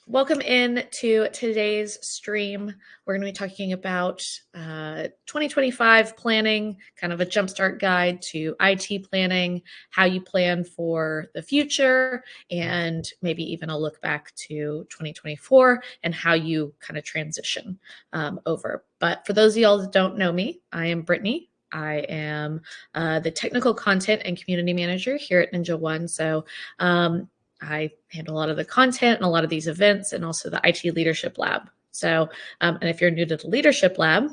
Welcome in to today's stream. We're going to be talking about 2025 planning, kind of a jumpstart guide to IT planning, how you plan for the future, and maybe even a look back to 2024 and how you kind of transition over. But for those of y'all that don't know me, I am Brittany. I am the technical content and community manager here at NinjaOne. So I handle a lot of the content and a lot of these events and also the IT Leadership Lab. So, and if you're new to the Leadership Lab,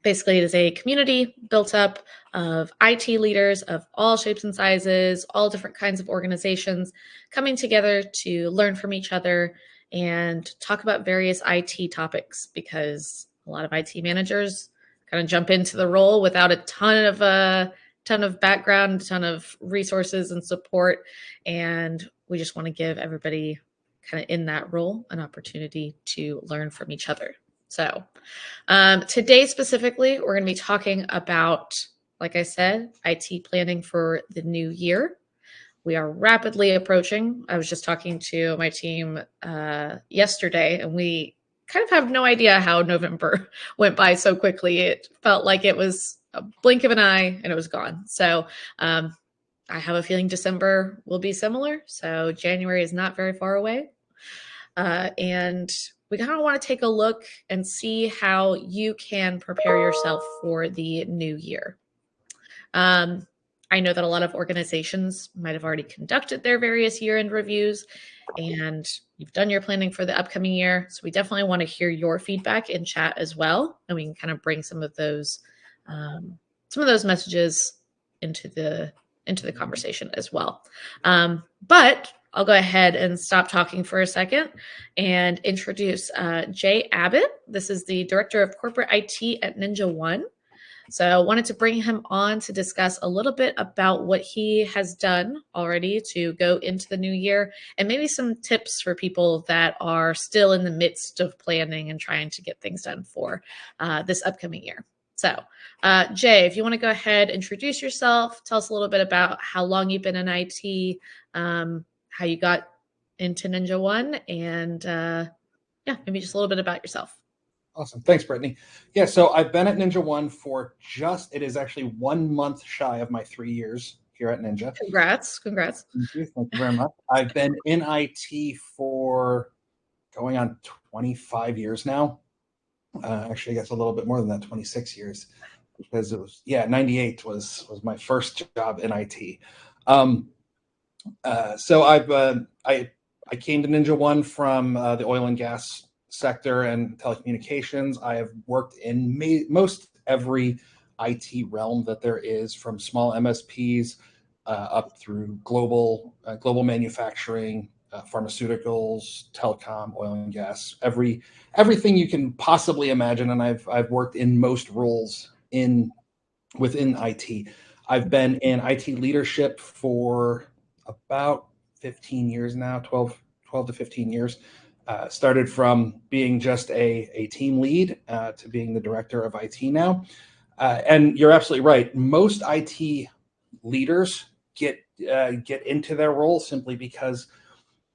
basically it is a community built up of IT leaders of all shapes and sizes, all different kinds of organizations coming together to learn from each other and talk about various IT topics, because a lot of IT managers kind of jump into the role without a ton of background, a ton of resources and support. And we just want to give everybody kind of in that role an opportunity to learn from each other. So today specifically, we're going to be talking about, like I said, IT planning for the new year. We are rapidly approaching. I was just talking to my team yesterday, and we kind of have no idea how November went by so quickly. It felt like it was a blink of an eye and it was gone. So I have a feeling December will be similar. So January is not very far away. And we kind of want to take a look and see how you can prepare yourself for the new year. I know that a lot of organizations might have already conducted their various year-end reviews, and you've done your planning for the upcoming year. So we definitely want to hear your feedback in chat as well, and we can kind of bring some of those messages into the conversation as well. But I'll go ahead and stop talking for a second and introduce Jay Abbott. This is the Director of Corporate IT at NinjaOne. So I wanted to bring him on to discuss a little bit about what he has done already to go into the new year, and maybe some tips for people that are still in the midst of planning and trying to get things done for this upcoming year. So Jay, if you want to go ahead, introduce yourself, tell us a little bit about how long you've been in IT, how you got into NinjaOne, and maybe just a little bit about yourself. Awesome. Thanks, Brittany. Yeah, so I've been at NinjaOne for it is actually 1 month shy of my 3 years here at Ninja. Congrats. Thank you very much. I've been in IT for going on 25 years now. Actually, I guess a little bit more than that, 26 years, because it was, 98 was my first job in IT. So I came to NinjaOne from the oil and gas sector and telecommunications. I have worked in most every IT realm that there is, from small MSPs up through global manufacturing, pharmaceuticals, telecom, oil and gas, everything you can possibly imagine. And I've worked in most roles within IT. I've been in IT leadership for about 15 years now, 12 to 15 years. Started from being just a team lead to being the director of IT now. And you're absolutely right. Most IT leaders get into their role simply because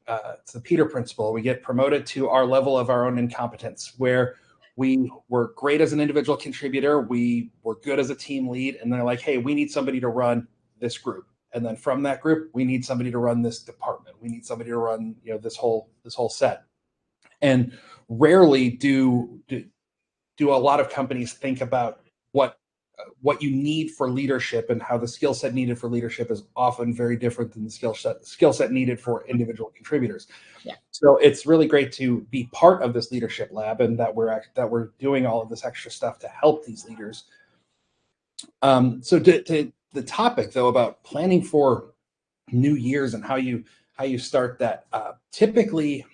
it's the Peter principle. We get promoted to our level of our own incompetence, where we were great as an individual contributor, we were good as a team lead, and they're like, hey, we need somebody to run this group. And then from that group, we need somebody to run this department. We need somebody to run, this whole set. And rarely do a lot of companies think about what you need for leadership, and how the skill set needed for leadership is often very different than the skill set needed for individual contributors. Yeah. So it's really great to be part of this leadership lab, and that we're doing all of this extra stuff to help these leaders. So to the topic though about planning for New Year's and how you start that, typically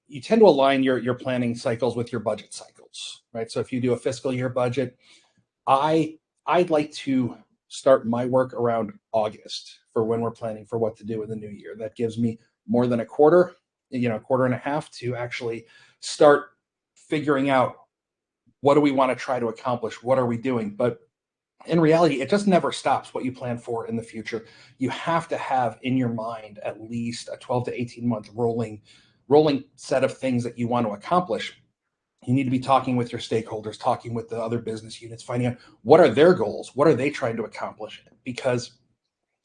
you tend to align your planning cycles with your budget cycles, right? So if you do a fiscal year budget, I'd like to start my work around August for when we're planning for what to do in the new year. That gives me more than a quarter and a half to actually start figuring out what do we want to try to accomplish, what are we doing. But in reality, it just never stops what you plan for in the future. You have to have in your mind at least a 12 to 18 month rolling set of things that you want to accomplish. You need to be talking with your stakeholders, talking with the other business units, finding out what are their goals, what are they trying to accomplish, because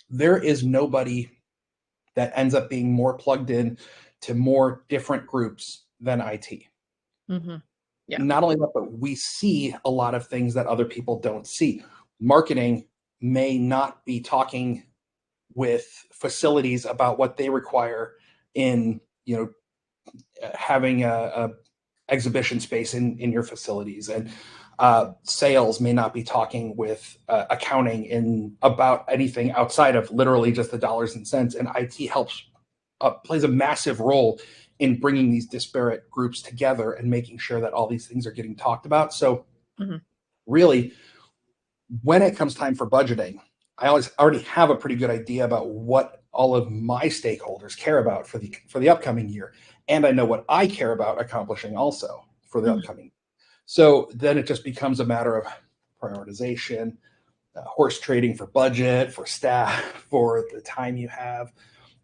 there is nobody that ends up being more plugged in to more different groups than IT. Mm-hmm. Yeah. Not only that, but we see a lot of things that other people don't see. Marketing may not be talking with facilities about what they require in, having a exhibition space in your facilities, and sales may not be talking with accounting in about anything outside of literally just the dollars and cents. And IT helps plays a massive role in bringing these disparate groups together and making sure that all these things are getting talked about. So really, when it comes time for budgeting, I always already have a pretty good idea about what all of my stakeholders care about for the upcoming year, and I know what I care about accomplishing also for the upcoming. So then it just becomes a matter of prioritization, horse trading for budget, for staff, for the time you have,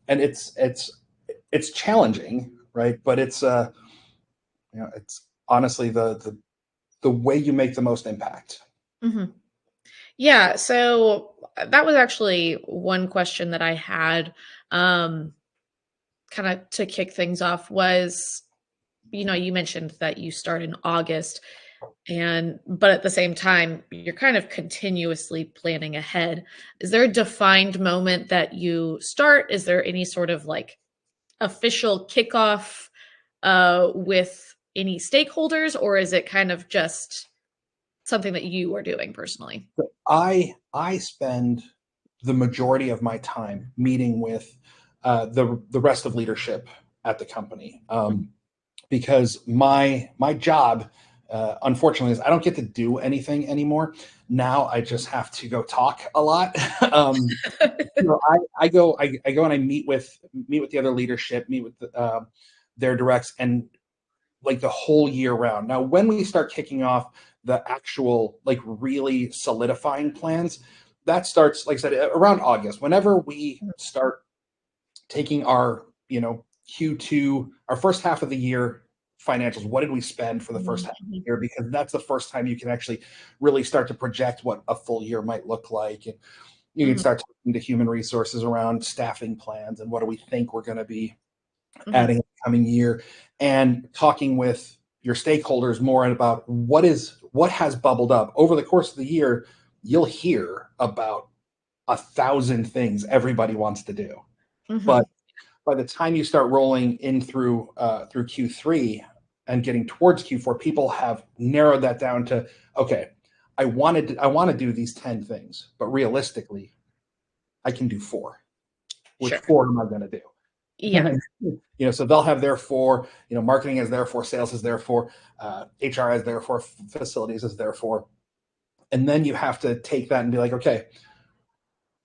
and it's challenging, right? But it's it's honestly the way you make the most impact. Mm-hmm. Yeah, so that was actually one question that I had, kind of to kick things off was, you mentioned that you start in August, but at the same time, you're kind of continuously planning ahead. Is there a defined moment that you start? Is there any sort of like official kickoff with any stakeholders, or is it kind of just something that you are doing personally? So I spend the majority of my time meeting with the rest of leadership at the company, because my job, unfortunately, is I don't get to do anything anymore. Now I just have to go talk a lot. I go and I meet with the other leadership, meet with their directs, and like the whole year round. Now, when we start kicking off the actual like really solidifying plans, that starts, like I said, around August. Whenever we start taking our Q2, our first half of the year financials, what did we spend for the first half of the year? Because that's the first time you can actually really start to project what a full year might look like. And you can start talking to human resources around staffing plans and what do we think we're going to be adding in the coming year, and talking with your stakeholders more about what has bubbled up over the course of the year. You'll hear about 1,000 things everybody wants to do, but by the time you start rolling in through Q3 and getting towards Q4, people have narrowed that down to, okay, I want to do these 10 things, but realistically, I can do 4. Which Sure. 4 am I going to do? Yeah. So they'll have their 4, marketing is their 4, sales is their 4, HR is their 4, facilities is their 4. And then you have to take that and be like, okay,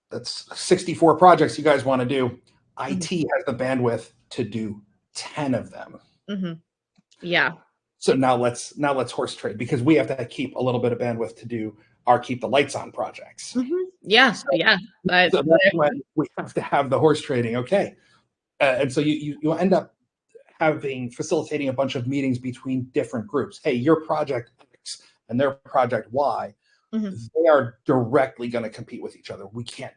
that's 64 projects you guys want to do. IT has the bandwidth to do 10 of them. Yeah. So now let's horse trade, because we have to keep a little bit of bandwidth to do our keep the lights on projects. Yeah. So, Yeah. so that's when we have to have the horse trading. Okay. And so you end up facilitating a bunch of meetings between different groups. Hey, your project X and their project Y, they are directly going to compete with each other. We can't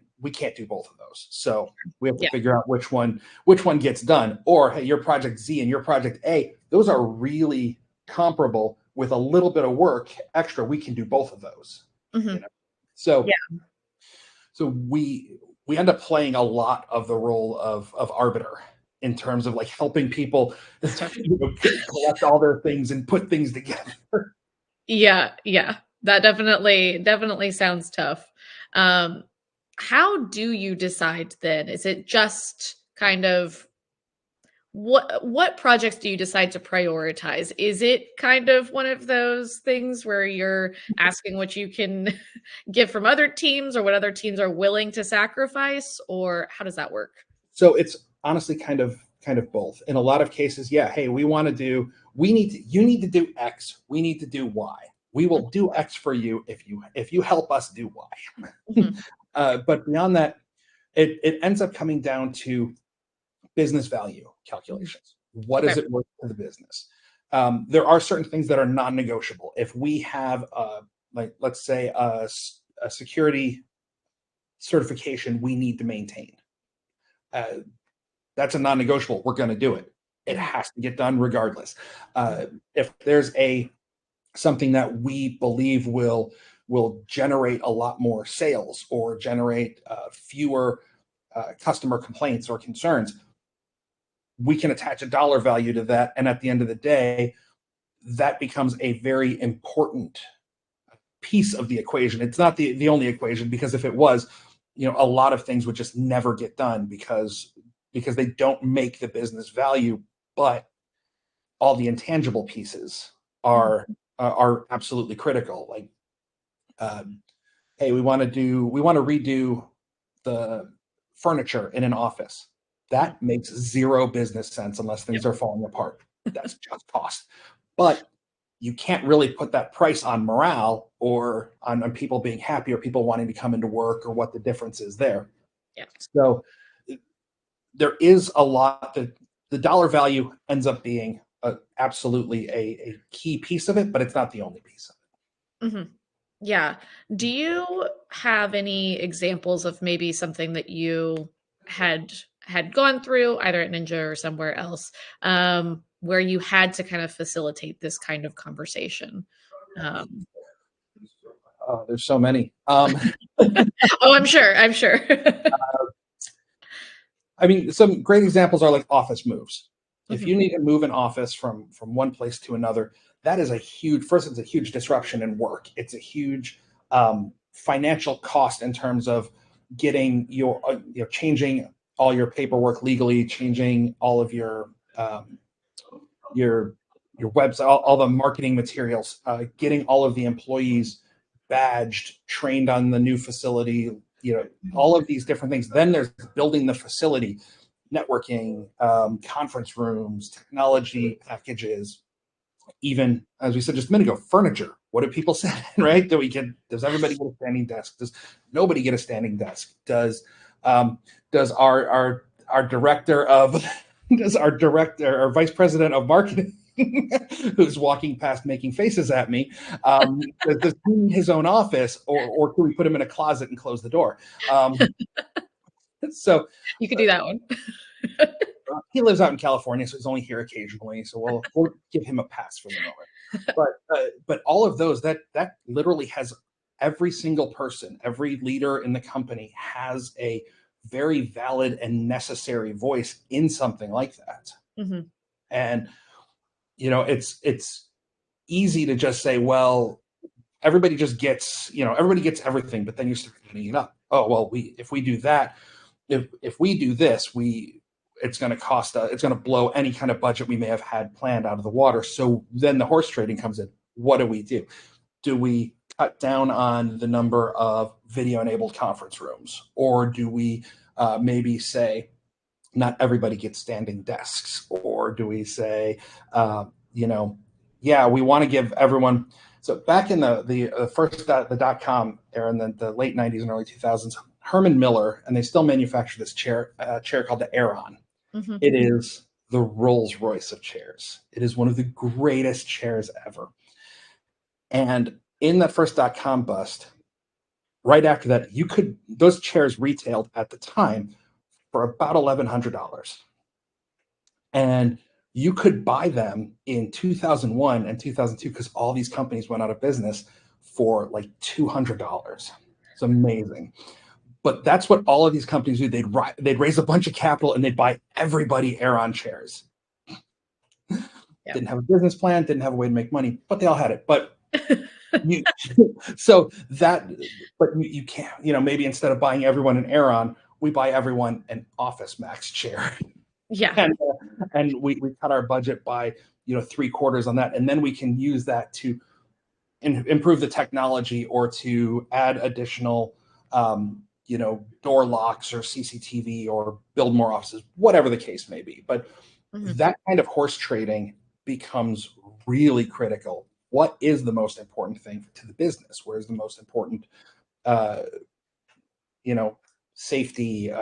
do both of those. So we have to figure out which one gets done. Or hey, your project Z and your project A, those are really comparable with a little bit of work extra. We can do both of those. So we end up playing a lot of the role of arbiter in terms of like helping people collect all their things and put things together. Yeah. That definitely sounds tough. How do you decide then? Is it just kind of what projects do you decide to prioritize? Is it kind of one of those things where you're asking what you can get from other teams or what other teams are willing to sacrifice, or how does that work? So it's honestly kind of both. In a lot of cases, hey, you need to do X, we need to do Y. We will do X for you if you help us do Y. Mhm. But beyond that, it ends up coming down to business value calculations. What is Okay. it worth to the business? There are certain things that are non-negotiable. If we have, like, let's say, a security certification we need to maintain, uh, that's a non-negotiable. We're going to do it. It has to get done regardless. If there's something that we believe will generate a lot more sales or generate fewer customer complaints or concerns, we can attach a dollar value to that. And at the end of the day, that becomes a very important piece of the equation. It's not the only equation, because if it was, a lot of things would just never get done because they don't make the business value, but all the intangible pieces are absolutely critical. Like, hey, we want to redo the furniture in an office. That makes zero business sense unless things are falling apart. That's just cost. But you can't really put that price on morale or on people being happy or people wanting to come into work or what the difference is there. Yeah. So there is a lot that the dollar value ends up being absolutely a key piece of it, but it's not the only piece of it. Mm-hmm. Yeah. Do you have any examples of maybe something that you had gone through either at Ninja or somewhere else, where you had to kind of facilitate this kind of conversation? There's so many. Oh, I'm sure. I'm sure. I mean, some great examples are like office moves. If Mhm. you need to move an office from one place to another, that is it's a huge disruption in work. It's a huge financial cost in terms of getting changing all your paperwork legally, changing all of your your website, all the marketing materials, getting all of the employees badged, trained on the new facility, all of these different things. Then there's building the facility, networking, conference rooms, technology packages, even, as we said just a minute ago, furniture. What do people say, right? Does everybody get a standing desk? Does nobody get a standing desk? Does our director of our vice president of marketing who's walking past making faces at me, does he need his own office, or can we put him in a closet and close the door? So You could do that one. he lives out in California, so he's only here occasionally. So we'll give him a pass for the moment. But all of those, that literally has every single person, every leader in the company has a very valid and necessary voice in something like that. Mm-hmm. And it's easy to just say, well, everybody gets everything, but then you start cleaning it up. Oh, well, if we do that, if we do this, it's going to cost it's going to blow any kind of budget we may have had planned out of the water. So then the horse trading comes in. What do we do? Do we cut down on the number of video enabled conference rooms, or do we maybe say not everybody gets standing desks, or do we say we want to give everyone. So back in the first the .com era in the late 90s and early 2000s, Herman Miller, and they still manufacture this chair called the Aeron. Mm-hmm. It is the Rolls Royce of chairs. It is one of the greatest chairs ever. And in that first .com bust, right after that, those chairs retailed at the time for about $1,100. And you could buy them in 2001 and 2002 because all these companies went out of business for like $200. It's amazing. But that's what all of these companies do. They'd raise a bunch of capital and they'd buy everybody Aeron chairs. Yep. Didn't have a business plan, didn't have a way to make money, but they all had it. But you can't, maybe instead of buying everyone an Aeron, we buy everyone an Office Max chair. Yeah. And we cut our budget by 3/4 on that, and then we can use that to improve the technology or to add additional door locks or CCTV or build more offices, whatever the case may be. But that kind of horse trading becomes really critical what is the most important thing to the business? Where's the most important, you know, safety,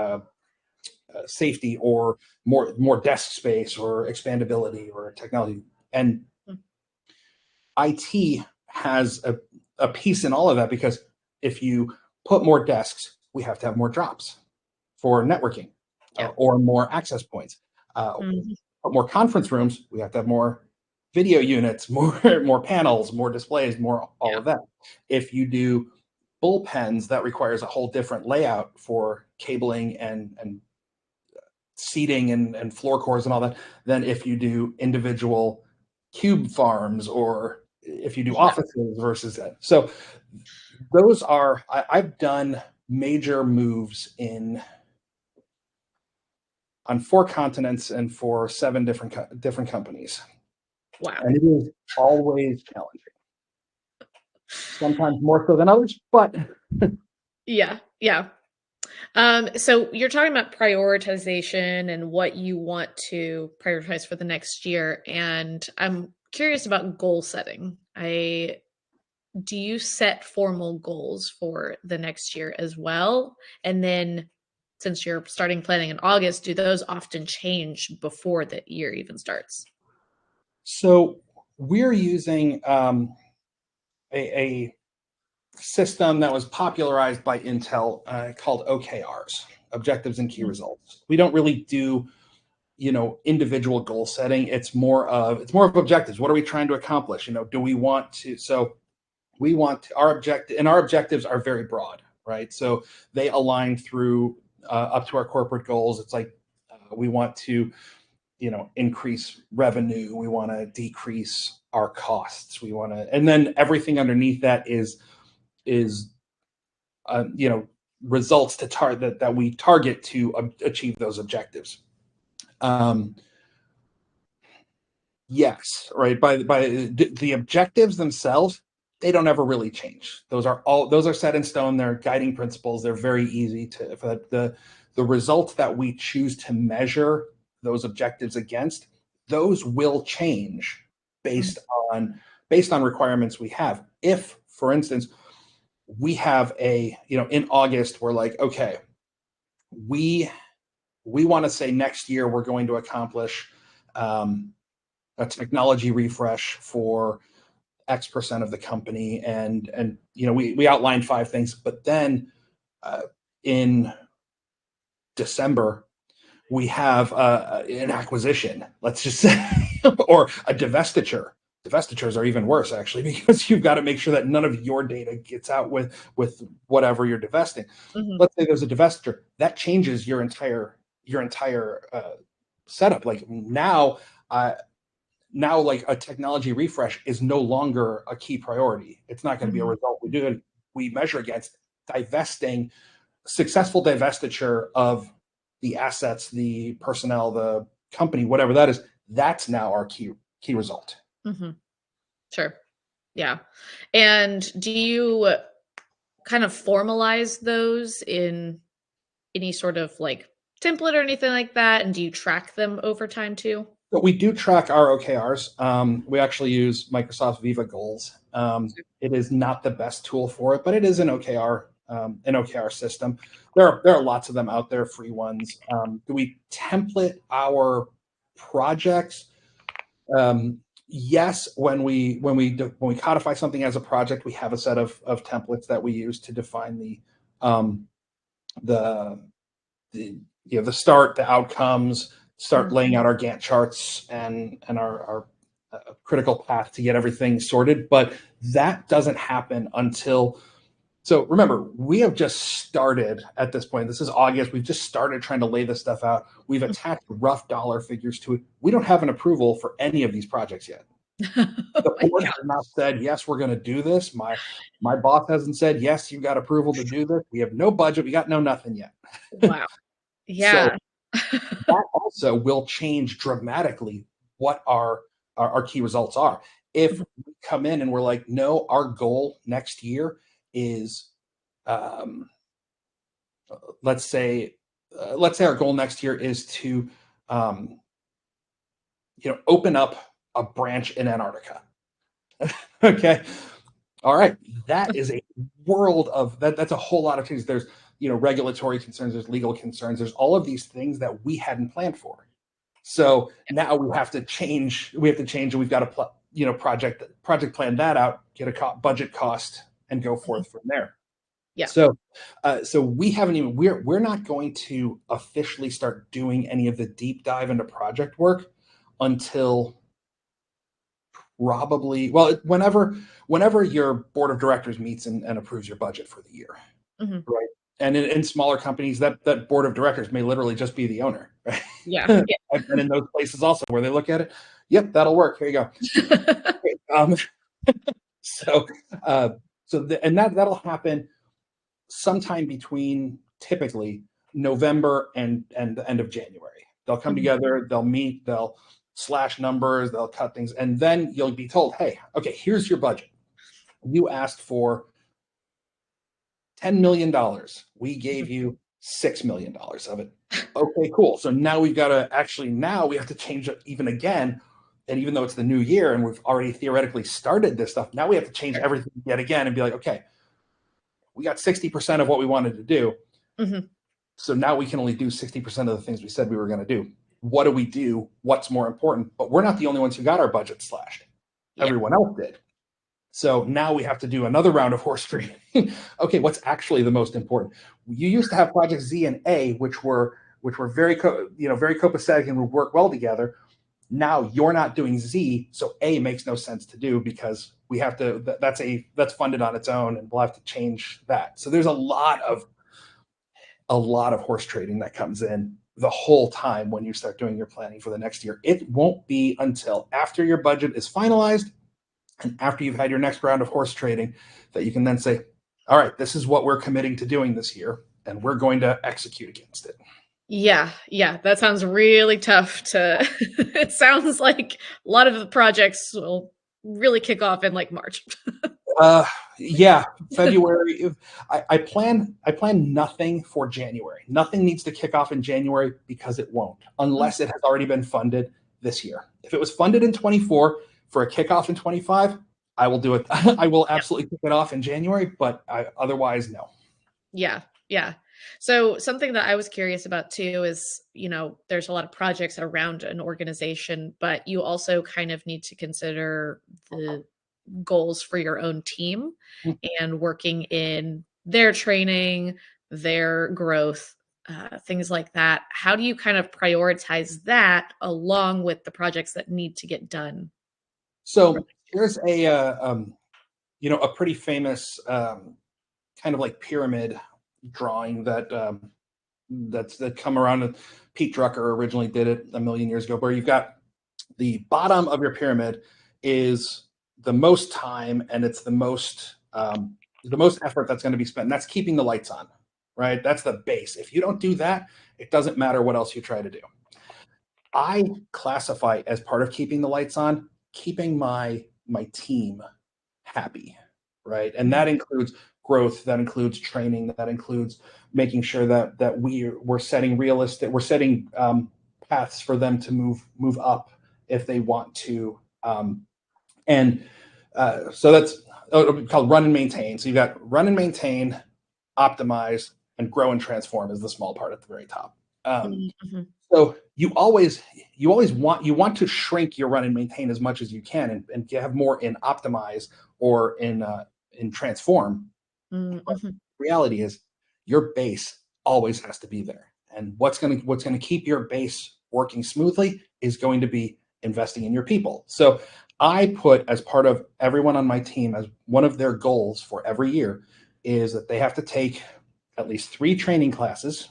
safety, or more desk space, or expandability, or technology. And IT has a piece in all of that, because if you put more desks, we have to have more drops for networking, or more access points. More conference rooms, we have to have more video units, more panels, more displays, more all of that. If you do bullpens, that requires a whole different layout for cabling and seating and floor cores and all that than if you do individual cube farms, or if you do offices versus that. So those are, I've done major moves on 4 continents and for 7 different companies. Wow. And it is always challenging. Sometimes more so than others, but yeah. So you're talking about prioritization and what you want to prioritize for the next year. And I'm curious about goal setting. Do you set formal goals for the next year as well? And then, since you're starting planning in August, do those often change before the year even starts? So we're using a system that was popularized by Intel called OKRs, Objectives and Key Results. We don't really do, individual goal setting. It's more of objectives. What are we trying to accomplish? Do we want to? So we want our objective, and our objectives are very broad, right? So they align through up to our corporate goals. It's like we want to, increase revenue. We want to decrease our costs. We want to, and then everything underneath that is results to target that we target to achieve those objectives. Yes, right. By the objectives themselves, they don't ever really change. Those are set in stone. They're guiding principles. They're very easy for the results that we choose to measure those objectives against. Those will change based on requirements we have. If, for instance, we have in August, we're like, okay, we want to say next year we're going to accomplish a technology refresh for X% of the company, and we outlined 5 things, but then in December we have an acquisition, let's just say, or a divestiture. Divestitures are even worse, actually, because you've got to make sure that none of your data gets out with whatever you're divesting. Let's say there's a divestiture that changes your entire setup. Like now, like a technology refresh is no longer a key priority. It's not going to be a result we measure against. Successful divestiture of the assets, the personnel, the company, whatever that is, that's now our key result. Sure. Yeah. And do you kind of formalize those in any sort of like template or anything like that? And do you track them over time too? But we do track our OKRs. We actually use Microsoft Viva Goals. It is not the best tool for it, but it is an OKR system. There are lots of them out there, free ones. Do we template our projects? Yes, when we codify something as a project, we have a set of templates that we use to define the start, the outcomes, start laying out our Gantt charts and our critical path to get everything sorted. But that doesn't happen until. So remember, we have just started at this point. This is August. We've just started trying to lay this stuff out. We've attached rough dollar figures to it. We don't have an approval for any of these projects yet. The board has not said, yes, we're going to do this. My boss hasn't said, yes, you've got approval to do this. We have no budget. We got nothing yet. Wow. Yeah. So that also will change dramatically what our key results are. If we come in and we're like, no, our goal next year is, let's say our goal next year is to, open up a branch in Antarctica. Okay. All right. That is a world of that. That's a whole lot of things. There's, regulatory concerns, there's legal concerns, there's all of these things that we hadn't planned for. So now we have to change, and we've got to, project plan that out, get a budget cost and go forth from there. Yeah. So we haven't even, we're not going to officially start doing any of the deep dive into project work until probably, well, whenever your board of directors meets and approves your budget for the year, right? And in smaller companies, that board of directors may literally just be the owner, right? Yeah. I've been in those places also where they look at it. Yep, that'll work. Here you go. And that'll happen sometime between typically November and the end of January. They'll come together, they'll meet, they'll slash numbers, they'll cut things, and then you'll be told, hey, okay, here's your budget. You asked for $10 million. We gave you $6 million of it. Okay, cool. So now we have to change it even again. And even though it's the new year and we've already theoretically started this stuff, now we have to change everything yet again and be like, okay, we got 60% of what we wanted to do. So now we can only do 60% of the things we said we were going to do. What do we do? What's more important? But we're not the only ones who got our budget slashed. Everyone else did. So now we have to do another round of horse trading. Okay, what's actually the most important? You used to have projects Z and A, which were very copacetic and would work well together. Now you're not doing Z, so A makes no sense to do because we have to. That's funded on its own, and we'll have to change that. So there's a lot of horse trading that comes in the whole time when you start doing your planning for the next year. It won't be until after your budget is finalized and after you've had your next round of horse trading that you can then say, all right, this is what we're committing to doing this year, and we're going to execute against it. Yeah, that sounds really tough to it sounds like a lot of the projects will really kick off in like March. Yeah, February. I plan nothing for January. Nothing needs to kick off in January because it won't, unless it has already been funded this year. If it was funded in 24 for a kickoff in 25, I will do it. I will absolutely kick it off in January, but otherwise, no. Yeah. So something that I was curious about too is, there's a lot of projects around an organization, but you also kind of need to consider the goals for your own team and working in their training, their growth, things like that. How do you kind of prioritize that along with the projects that need to get done? So here's a pretty famous kind of like pyramid drawing that come around. Pete Drucker originally did it a million years ago, where you've got the bottom of your pyramid is the most time and it's the most effort that's going to be spent. And that's keeping the lights on, right? That's the base. If you don't do that, it doesn't matter what else you try to do. I classify as part of keeping the lights on, keeping my team happy, right? And that includes growth, that includes training, that includes making sure that we're setting paths for them to move up if they want to. So that's called run and maintain. So you've got run and maintain, optimize, and grow and transform is the small part at the very top. So you always want to shrink your run and maintain as much as you can and have more in optimize or in transform. The reality is your base always has to be there. And what's going to keep your base working smoothly is going to be investing in your people. So I put as part of everyone on my team as one of their goals for every year is that they have to take at least 3 training classes,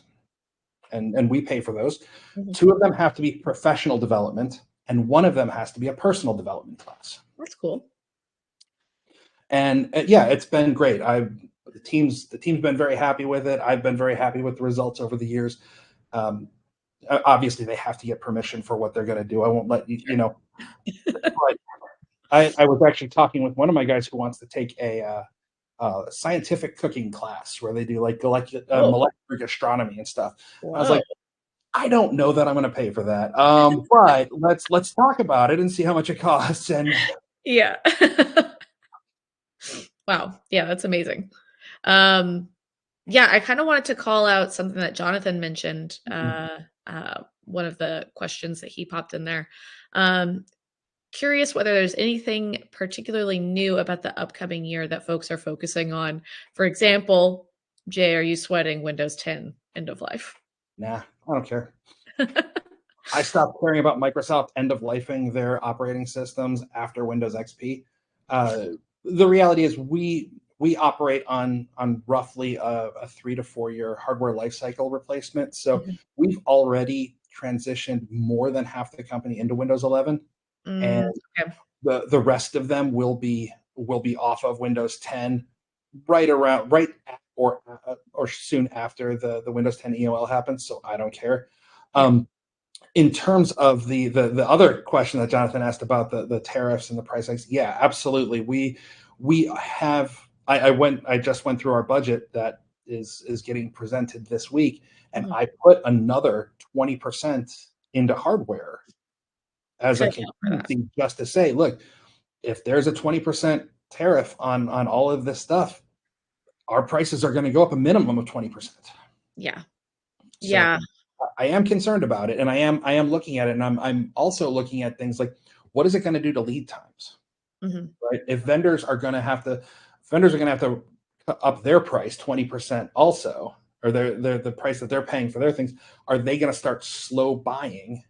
and we pay for those. 2 of them have to be professional development, and 1 of them has to be a personal development class. That's cool. And yeah, it's been great. The team's been very happy with it. I've been very happy with the results over the years. Obviously, they have to get permission for what they're going to do. I won't let you know. But I was actually talking with one of my guys who wants to take a scientific cooking class where they do molecular gastronomy and stuff. Whoa. I was like, I don't know that I'm going to pay for that, but let's talk about it and see how much it costs. And Yeah. Wow. Yeah, that's amazing. Um, yeah, I kind of wanted to call out something that Jonathan mentioned. One of the questions that he popped in there. Um, Curious whether there's anything particularly new about the upcoming year that folks are focusing on. For example, Jay, are you sweating Windows 10 end of life? Nah, I don't care. I stopped caring about Microsoft end of lifing their operating systems after Windows XP. Uh, the reality is we operate on roughly a 3 to 4 year hardware lifecycle replacement. So Mhm. we've already transitioned more than half the company into Windows 11, and Okay. the rest of them will be off of Windows 10 right at, or soon after the Windows 10 EOL happens. So I don't care. Yeah. In terms of the other question that Jonathan asked about the tariffs and the price hikes, yeah, absolutely. We have I just went through our budget that is getting presented this week, and Mhm. I put another 20% into hardware as To a account for that. contingency, just to say, look, if there's a 20% tariff on all of this stuff, our prices are going to go up a minimum of 20%. Yeah. So Yeah. I am concerned about it, and I am looking at it, and I'm also looking at things like, what is it going to do to lead times, Mhm. right? If vendors are going to have to up their price 20% also, or the price that they're paying for their things, are they going to start slow buying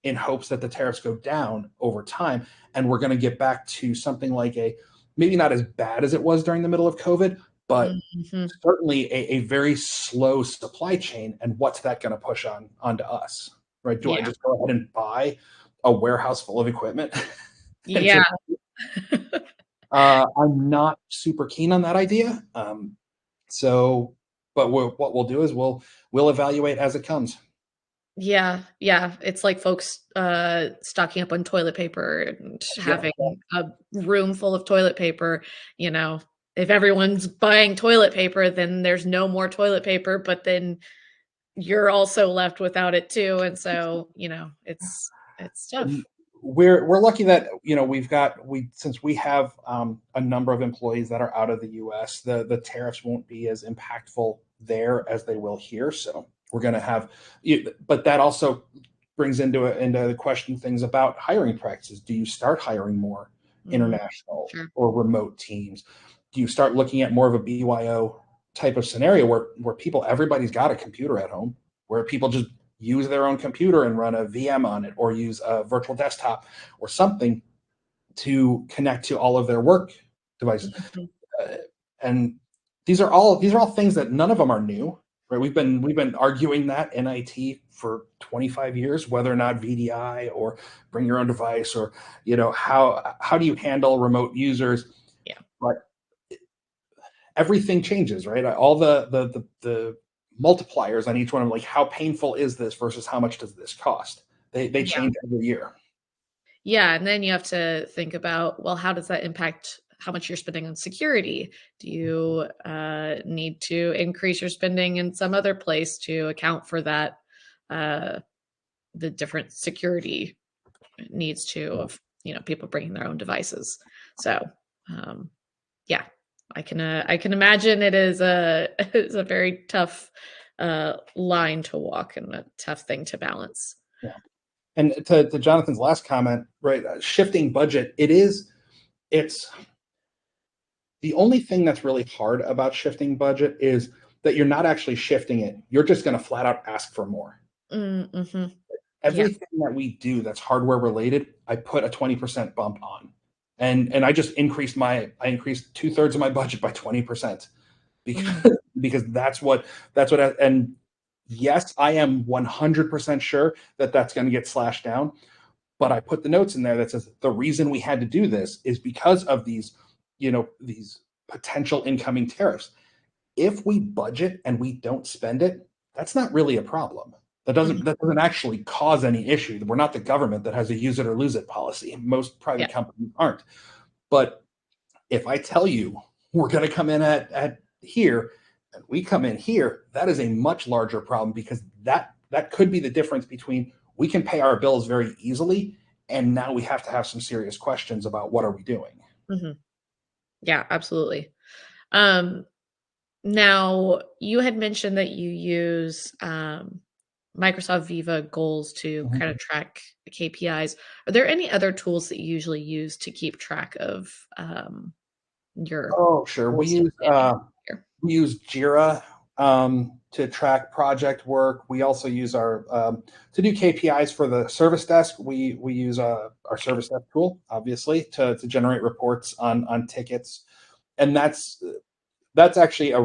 in hopes that the tariffs go down over time, and we're going to get back to something like a, maybe not as bad as it was during the middle of COVID, but Mhm. certainly a very slow supply chain. And what's that going to push onto us, right? Do I Yeah. just go ahead and buy a warehouse full of equipment? and Yeah. just I'm not super keen on that idea. So, but what we'll do is we'll evaluate as it comes. Yeah, yeah, it's like folks, stocking up on toilet paper and Yeah, having a room full of toilet paper, you know, if everyone's buying toilet paper, then there's no more toilet paper, but then you're also left without it too, and so, it's and tough. we're lucky that we since we have a number of employees that are out of the U.S. The tariffs won't be as impactful there as they will here. So we're going to have, but that also brings into the question things about hiring practices. Do you start hiring more Mhm, international sure. or remote teams? Do you start looking at more of a BYO type of scenario where everybody's got a computer at home, where people just use their own computer and run a VM on it, or use a virtual desktop or something to connect to all of their work devices. Mhm. Uh, and these are all things that none of them are new, right? We've been arguing that in IT for 25 years, whether or not VDI or bring your own device, or how do you handle remote users. Yeah, But everything changes, right? All the multipliers on each one of, like, how painful is this versus how much does this cost? They yeah. change every year. Yeah, and then you have to think about, well, how does that impact how much you're spending on security? Do you need to increase your spending in some other place to account for that, uh, the different security needs too of people bringing their own devices? So, um, yeah, I can imagine it is a is a very tough line to walk and a tough thing to balance. Yeah. And to Jonathan's last comment, right? Shifting budget. It's the only thing that's really hard about shifting budget is that you're not actually shifting it. You're just going to flat out ask for more. Mm-hmm. Yeah. Everything that we do that's hardware related, I put a 20% bump on. And I increased 2/3 of my budget by 20%, because Mhm. because and yes, I am 100% sure that that's going to get slashed down. But I put the notes in there that says the reason we had to do this is because of these potential incoming tariffs. If we budget and we don't spend it, that's not really a problem. That Mhm. doesn't that doesn't actually cause any issue. We're not the government that has a use it or lose it policy. Most Yeah. private companies aren't. But if I tell you we're going to come in at here, and we come in here, that is a much larger problem, because that could be the difference between we can pay our bills very easily And now we have to have some serious questions about what are we doing. Hmm. Yeah, absolutely. Um, Now, you had mentioned that you use Microsoft Viva goals to Mhm. kind of track the KPIs. Are there any other tools that you usually use to keep track of your Oh, sure. goals and planning here? We use Jira to track project work. We also use our to do KPIs for the service desk. We use our service desk tool, obviously, to generate reports on tickets, and that's actually a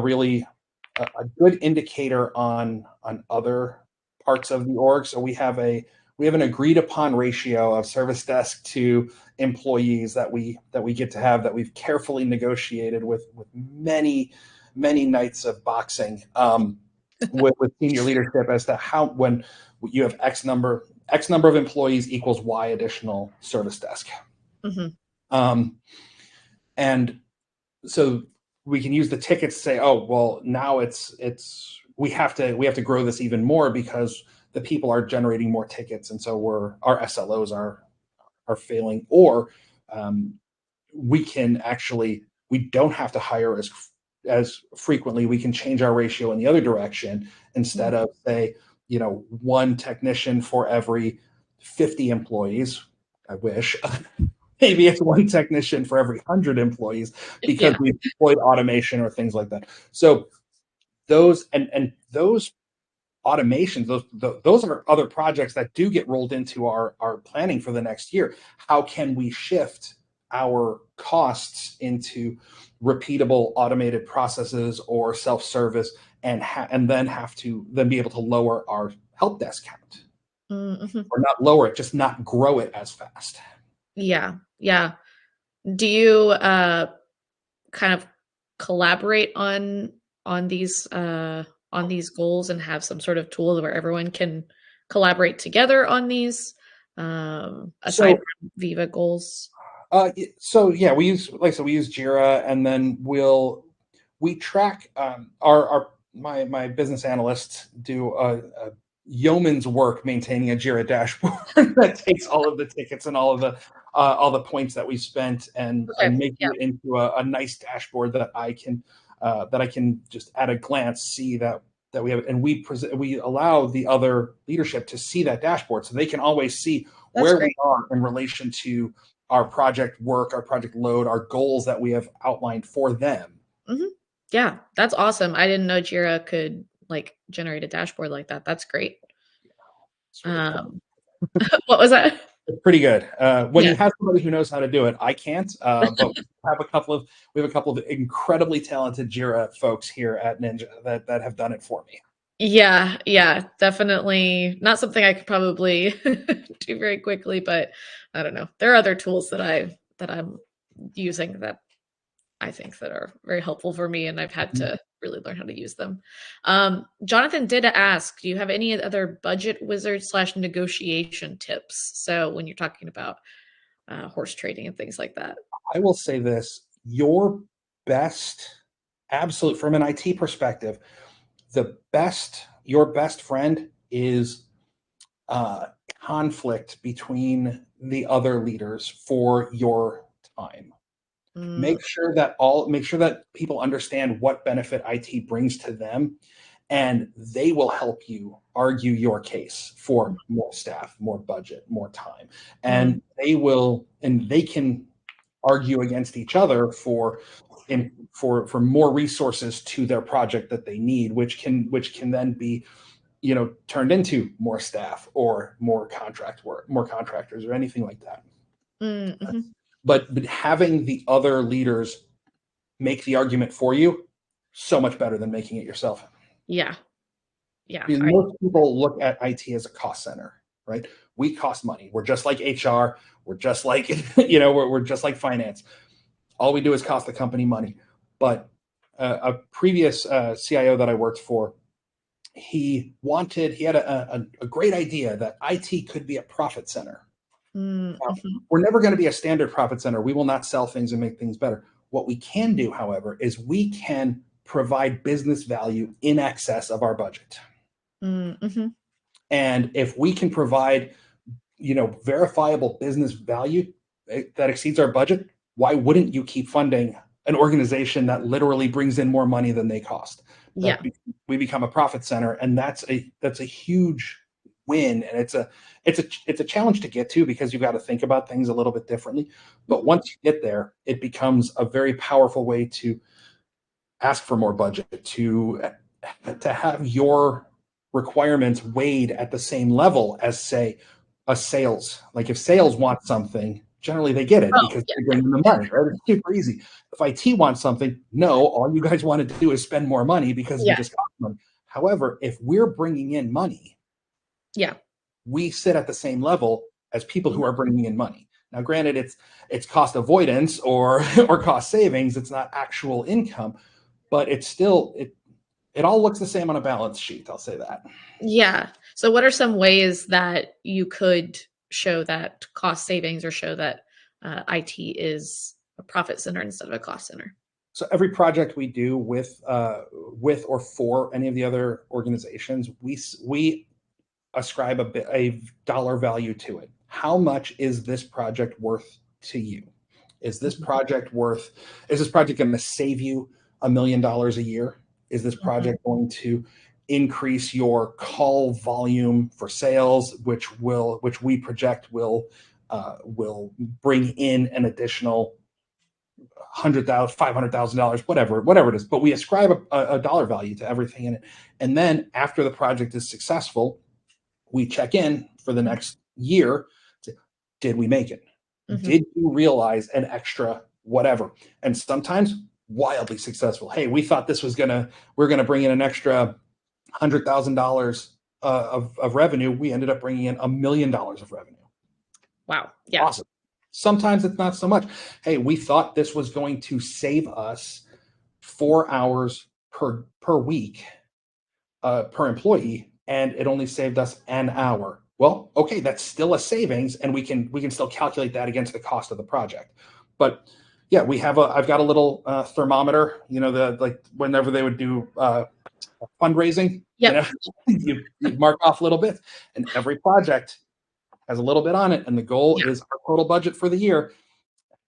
good indicator on other parts of the org. So we have an agreed upon ratio of service desk to employees that we get to have, that we've carefully negotiated with many nights of boxing with senior leadership as to how, when you have X number of employees equals Y additional service desk. Hmm. Um, and so we can use the tickets to say, oh, well, now we have to grow this even more because the people are generating more tickets, and so our SLOs are failing. Or um, we don't have to hire as frequently. We can change our ratio in the other direction, instead of, say, one technician for every 50 employees. I wish. Maybe it's one technician for every 100 employees, because Yeah, we've deployed automation or things like that. So those automations, those are other projects that do get rolled into our planning for the next year. How can we shift our costs into repeatable automated processes or self-service, and then be able to lower our help desk count, hmm, or not lower it, just not grow it as fast. yeah, yeah. Do you kind of collaborate on these goals and have some sort of tool where everyone can collaborate together on these aside So from Viva goals? so yeah, we use Jira, and then we track our my business analysts do a yeoman's work maintaining a Jira dashboard that takes all of the tickets and all the points that we spent, Okay. and making it into a nice dashboard that I can just at a glance see that we have, and we allow the other leadership to see that dashboard, so they can always see That's where we great. are in relation to our project work, our project load, our goals that we have outlined for them. Mhm. Yeah, that's awesome. I didn't know Jira could, like, generate a dashboard like that. That's great. It's really cool. Um, what was that? It's pretty good. When Yeah. you have somebody who knows how to do it, I can't. But we have a couple of incredibly talented Jira folks here at Ninja that have done it for me. Yeah, yeah, definitely not something I could probably do very quickly, but I don't know. There are other tools that I'm using that I think that are very helpful for me, and I've had to really learn how to use them. Jonathan did ask, do you have any other budget wizard slash negotiation tips? So when you're talking about horse trading and things like that. I will say this: best, absolute from an IT perspective, your best friend is uh, conflict between the other leaders for your time. Mm, Make sure that people understand what benefit IT brings to them, and they will help you argue your case for more staff, more budget, more time. mm, And they can argue against each other for more resources to their project that they need, which can then be, turned into more staff or more contract work, more contractors, or anything like that. mm, mhm. But having the other leaders make the argument for you, so much better than making it yourself. Yeah, yeah, Because I most people look at IT as a cost center, right? We cost money. We're just like HR. We're just like we're just like finance. All we do is cost the company money. But a previous CIO that I worked for, he had a great idea that IT could be a profit center. mm, Now, mhm, we're never going to be a standard profit center. We will not sell things and make things better. What we can do, however, is we can provide business value in excess of our budget. mm, mhm, And if we can provide verifiable business value that exceeds our budget, why wouldn't you keep funding an organization that literally brings in more money than they cost? Yeah. We become a profit center, and that's a huge win, and it's a challenge to get to, because you've got to think about things a little bit differently. But once you get there, it becomes a very powerful way to ask for more budget, to have your requirements weighed at the same level as, say, a sales. Like if sales want something, generally they get it Oh, because yeah, they bring in the money, right? It's super easy. If IT wants something, no, all you guys want to do is spend more money because we yeah, just got money. However, if we're bringing in money, yeah, we sit at the same level as people who are bringing in money. Now, granted, it's cost avoidance or or cost savings. It's not actual income, but it's still it all looks the same on a balance sheet. I'll say that. yeah. So what are some ways that you could show that cost savings or show that IT is a profit center instead of a cost center? So every project we do with or for any of the other organizations, we ascribe a dollar value to it. How much is this project worth to you? Is this Mhm, project worth? Is this project going to save you $1 million a year? Is this mhm. project going to increase your call volume for sales, which we project will bring in an additional $100,000, $500,000, whatever it is. But we ascribe a dollar value to everything in it, and then after the project is successful, we check in for the next year. Did we make it? Mhm. Did you realize an extra whatever? And sometimes wildly successful. Hey, we thought we're gonna bring in an extra $100,000 of revenue. We ended up bringing in $1 million of revenue. Wow. Yeah. Awesome. Sometimes it's not so much. Hey, we thought this was going to save us 4 hours per week per employee, and it only saved us an hour. Well, okay, that's still a savings, and we can still calculate that against the cost of the project. But yeah, I've got a little thermometer. Like whenever they would do fundraising, Yep. you mark off little bits, and every project has a little bit on it, and the goal Yeah. is our total budget for the year.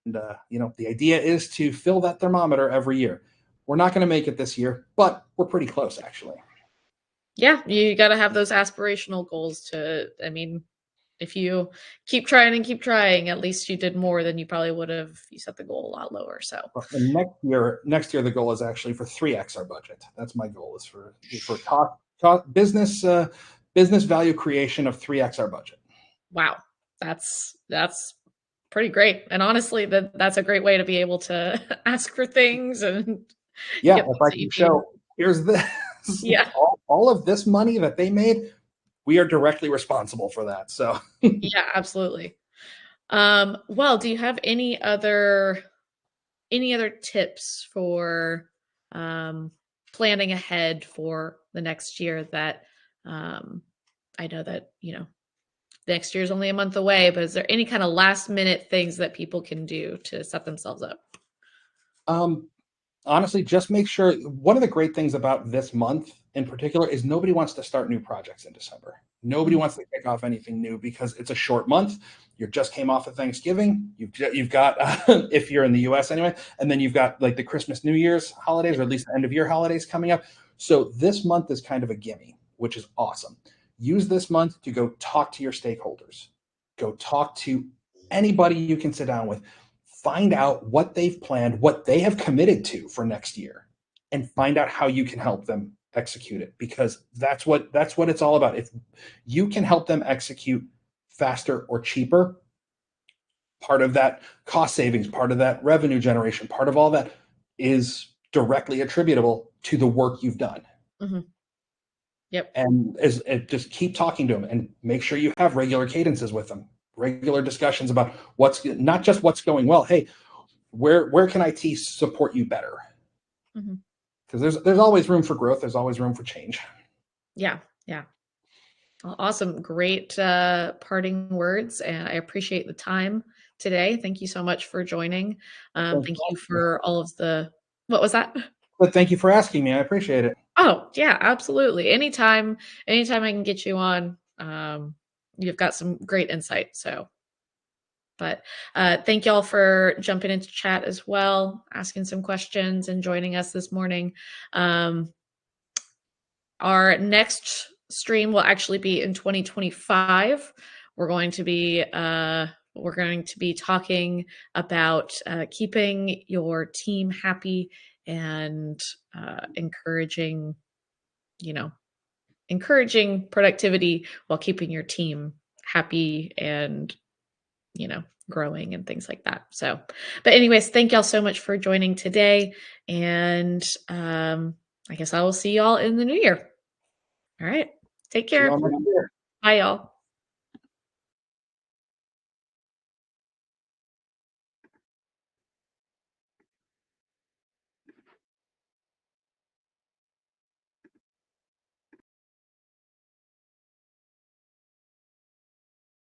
And the idea is to fill that thermometer every year. We're not going to make it this year, but we're pretty close, actually. Yeah. You got to have those aspirational goals to, I mean, if you keep trying and keep trying, at least you did more than you probably would have if you set the goal a lot lower. So, Well, and next year the goal is actually for 3x our budget. That's my goal, is for business value creation of 3x our budget. wow. That's pretty great. And honestly, that's a great way to be able to ask for things and Yeah, get if things I that you can need. show, here's this, Yeah. all of this money that they made, we are directly responsible for that. So Yeah, absolutely. Well, do you have any other tips for planning ahead for the next year that um I know that, next year is only a month away, but is there any kind of last minute things that people can do to set themselves up? um, honestly, just make sure. One of the great things about this month in particular is nobody wants to start new projects in December. Nobody Mhm. wants to kick off anything new because it's a short month. You just came off of Thanksgiving. You've got if you're in the U.S. anyway, and then you've got like the Christmas, New Year's holidays, or at least the end of year holidays coming up. So this month is kind of a gimme, which is awesome. Use this month to go talk to your stakeholders. Go talk to anybody you can sit down with. Find out what they've planned, what they have committed to for next year, and find out how you can help them execute it, because that's what it's all about. If you can help them execute faster or cheaper, part of that cost savings, part of that revenue generation, part of all that is directly attributable to the work you've done. Mhm. Yep. And just keep talking to them and make sure you have regular cadences with them, regular discussions about what's not just what's going well. Hey, where can IT support you better? Mhm. Because there's always room for growth. There's always room for change. Yeah. Yeah. Well, awesome. Great parting words. And I appreciate the time today. Thank you so much for joining. Thank Thank you you. for all of what was that? But thank you for asking me. I appreciate it. Oh, yeah, absolutely. Anytime I can get you on, you've got some great insight. So, but thank y'all for jumping into chat as well, asking some questions and joining us this morning. Our next stream will actually be in 2025. We're going to be talking about keeping your team happy and encouraging productivity while keeping your team happy and growing and things like that. So, but anyways, thank y'all so much for joining today, and I guess I will see y'all in the new year. All right, take See you care. all next year. Bye, y'all.